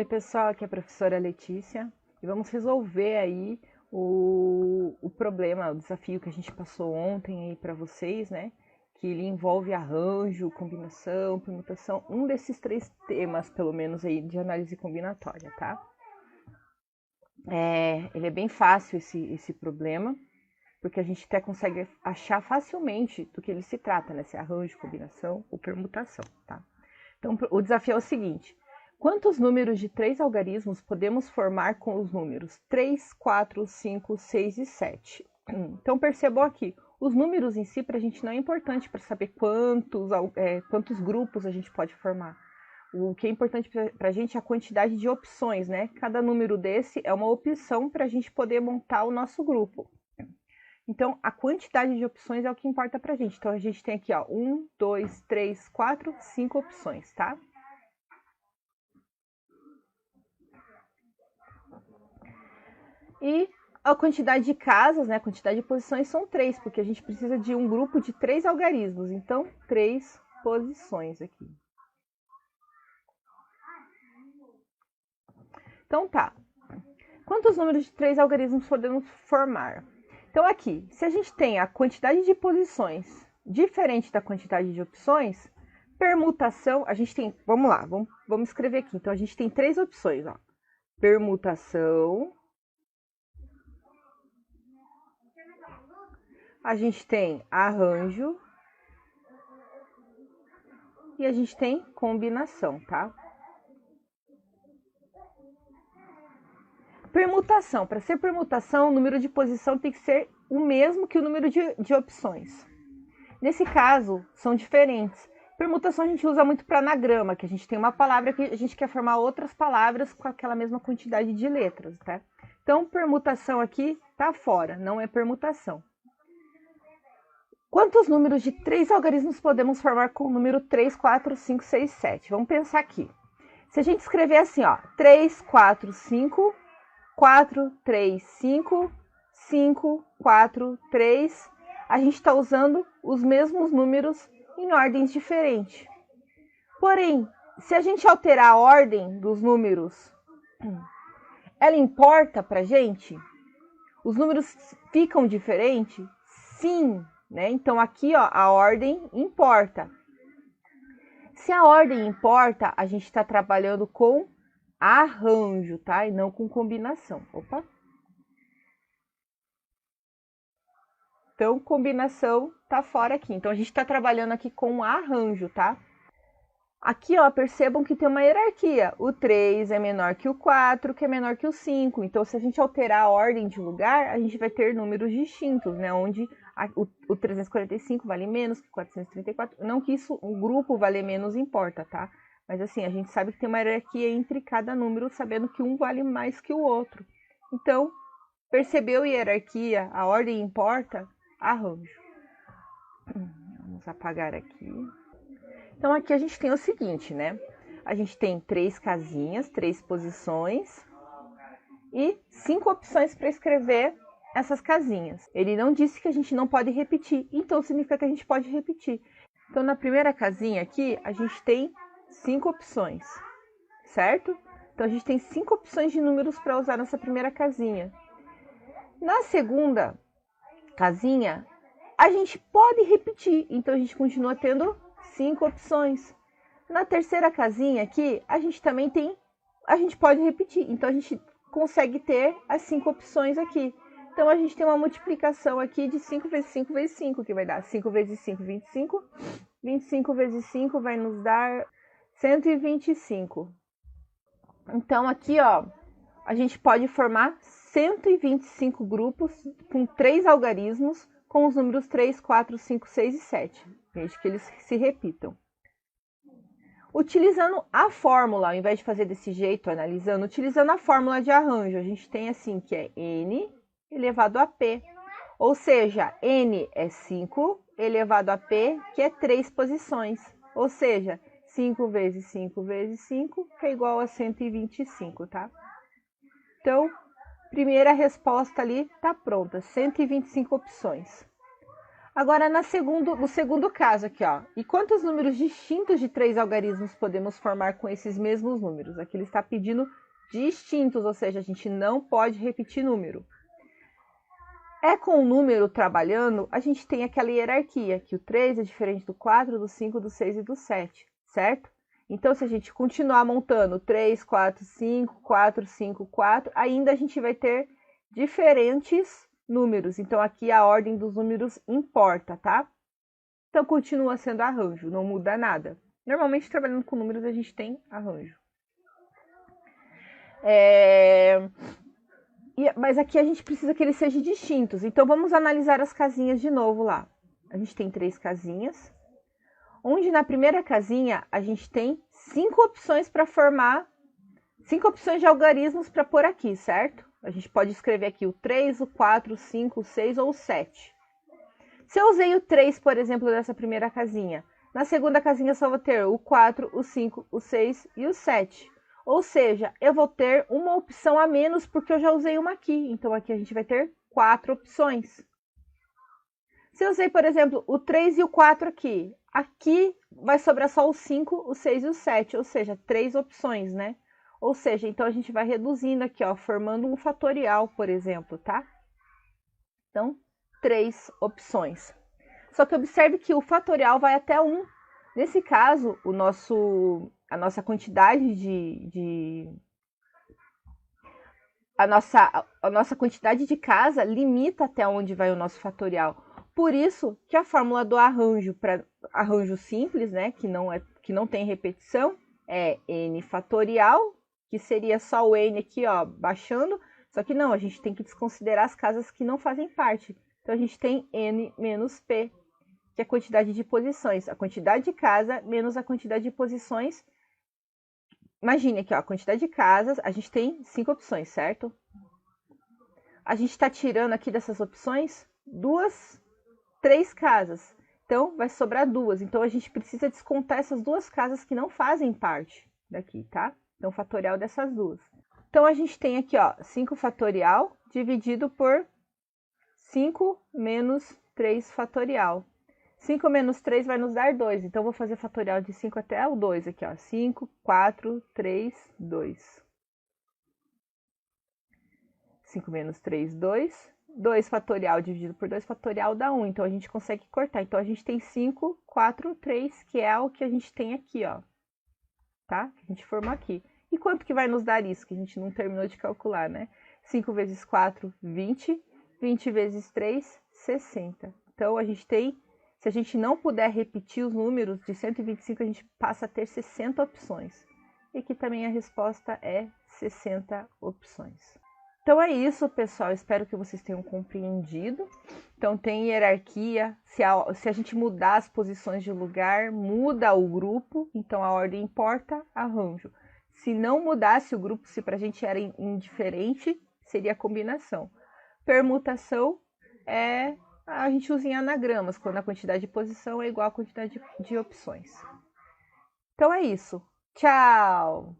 Oi pessoal, aqui é a professora Letícia e vamos resolver aí o problema, o desafio que a gente passou ontem aí para vocês, né? Que ele envolve arranjo, combinação, permutação, um desses três temas, pelo menos aí, de análise combinatória, tá? Ele é bem fácil esse problema, porque a gente até consegue achar facilmente do que ele se trata, né? Se é arranjo, combinação ou permutação, tá? Então, o desafio é o seguinte: quantos números de 3 algarismos podemos formar com os números 3, 4, 5, 6 e 7? Então, percebam aqui, os números em si para a gente não é importante para saber quantos grupos a gente pode formar. O que é importante para a gente é a quantidade de opções, né? Cada número desse é uma opção para a gente poder montar o nosso grupo. Então, a quantidade de opções é o que importa para a gente. Então, a gente tem aqui, ó, 1, 2, 3, 4, 5 opções, tá? E a quantidade de casas, né, a quantidade de posições são 3, porque a gente precisa de um grupo de 3 algarismos. Então, 3 posições aqui. Então, tá. Quantos números de 3 algarismos podemos formar? Então, aqui, se a gente tem a quantidade de posições diferente da quantidade de opções, permutação, a gente tem, vamos lá, vamos escrever aqui. Então, a gente tem 3 opções, ó. Permutação. A gente tem arranjo. E a gente tem combinação, tá? Permutação. Para ser permutação, o número de posição tem que ser o mesmo que o número de opções. Nesse caso, são diferentes. Permutação a gente usa muito para anagrama, que a gente tem uma palavra que a gente quer formar outras palavras com aquela mesma quantidade de letras, tá? Então, permutação aqui tá fora, não é permutação. Quantos números de 3 algarismos podemos formar com o número 3, 4, 5, 6, 7? Vamos pensar aqui. Se a gente escrever assim, ó, 3, 4, 5, 4, 3, 5, 5, 4, 3, a gente está usando os mesmos números em ordens diferentes. Porém, se a gente alterar a ordem dos números, ela importa para a gente? Os números ficam diferentes? Sim, né? Então aqui, ó, a ordem importa. Se a ordem importa, a gente está trabalhando com arranjo, tá? E não com combinação. Opa! Então, combinação tá fora aqui. Então, a gente está trabalhando aqui com arranjo, tá? Aqui, ó, percebam que tem uma hierarquia. O 3 é menor que o 4, que é menor que o 5. Então, se a gente alterar a ordem de lugar, a gente vai ter números distintos, né? Onde o 345 vale menos que o 434. Não que isso, o grupo valer menos importa, tá? Mas assim, a gente sabe que tem uma hierarquia entre cada número, sabendo que um vale mais que o outro. Então, percebeu a hierarquia? A ordem importa? Arranjo. Vamos apagar aqui. Então, aqui a gente tem o seguinte, né? A gente tem 3 casinhas, 3 posições e 5 opções para escrever essas casinhas. Ele não disse que a gente não pode repetir, então significa que a gente pode repetir. Então, na primeira casinha aqui, a gente tem 5 opções, certo? Então, a gente tem 5 opções de números para usar nessa primeira casinha. Na segunda casinha, a gente pode repetir, então a gente continua tendo 5 opções. Na terceira casinha aqui, a gente também tem, a gente pode repetir, então a gente consegue ter as 5 opções aqui. Então a gente tem uma multiplicação aqui de 5 vezes 5 vezes 5, que vai dar 5 vezes 5, 25. 25 vezes 5 vai nos dar 125. Então aqui, ó, a gente pode formar 125 grupos com 3 algarismos com os números 3, 4, 5, 6 e 7. Desde que eles se repitam. Utilizando a fórmula, ao invés de fazer desse jeito, analisando, utilizando a fórmula de arranjo, a gente tem assim, que é n elevado a p. Ou seja, n é 5 elevado a p, que é 3 posições. Ou seja, 5 vezes 5 vezes 5, que é igual a 125, tá? Então, primeira resposta ali está pronta, 125 opções. Agora, no segundo caso aqui, ó. E quantos números distintos de 3 algarismos podemos formar com esses mesmos números? Aqui ele está pedindo distintos, ou seja, a gente não pode repetir número. Com o número trabalhando, a gente tem aquela hierarquia, que o 3 é diferente do 4, do 5, do 6 e do 7, certo? Então, se a gente continuar montando 3, 4, 5, 4, 5, 4, ainda a gente vai ter diferentes números. Então, aqui a ordem dos números importa, tá? Então, continua sendo arranjo, não muda nada. Normalmente, trabalhando com números, a gente tem arranjo. Mas aqui a gente precisa que eles sejam distintos. Então, vamos analisar as casinhas de novo lá. A gente tem 3 casinhas. Onde na primeira casinha, a gente tem 5 opções para formar, 5 opções de algarismos para pôr aqui, certo? A gente pode escrever aqui o 3, o 4, o 5, o 6 ou o 7. Se eu usei o 3, por exemplo, nessa primeira casinha, na segunda casinha eu só vou ter o 4, o 5, o 6 e o 7. Ou seja, eu vou ter uma opção a menos porque eu já usei uma aqui. Então, aqui a gente vai ter 4 opções. Se eu usei, por exemplo, o 3 e o 4 aqui, aqui vai sobrar só o 5, o 6 e o 7, ou seja, 3 opções, né? Ou seja, então a gente vai reduzindo aqui, ó, formando um fatorial, por exemplo, tá? Então, 3 opções. Só que observe que o fatorial vai até 1. Nesse caso, a nossa quantidade a nossa quantidade de casa limita até onde vai o nosso fatorial. Por isso que a fórmula do arranjo para arranjo simples, né, que não tem repetição, é n fatorial, que seria só o n aqui, ó, baixando. Só que não, a gente tem que desconsiderar as casas que não fazem parte. Então a gente tem n menos p, que é a quantidade de posições. A quantidade de casa menos a quantidade de posições. Imagine aqui, ó, a quantidade de casas, a gente tem 5 opções, certo? A gente está tirando aqui dessas opções 3 casas. Então, vai sobrar 2. Então, a gente precisa descontar essas 2 casas que não fazem parte daqui, tá? Então, fatorial dessas 2. Então, a gente tem aqui, ó, 5 fatorial dividido por 5 menos 3 fatorial. 5 menos 3 vai nos dar 2. Então, vou fazer fatorial de 5 até o 2 aqui, ó. 5, 4, 3, 2. 5 menos 3, 2. 2 fatorial dividido por 2 fatorial dá 1. Então, a gente consegue cortar. Então, a gente tem 5, 4, 3, que é o que a gente tem aqui, ó. Tá? Que a gente formou aqui. E quanto que vai nos dar isso? Que a gente não terminou de calcular, né? 5 vezes 4, 20. 20 vezes 3, 60. Então, a gente tem... Se a gente não puder repetir os números de 125, a gente passa a ter 60 opções. E aqui também a resposta é 60 opções. Então é isso, pessoal. Espero que vocês tenham compreendido. Então tem hierarquia. Se a gente mudar as posições de lugar, muda o grupo. Então a ordem importa, arranjo. Se não mudasse o grupo, se para a gente era indiferente, seria combinação. Permutação a gente usa em anagramas, quando a quantidade de posição é igual à quantidade de opções. Então é isso. Tchau!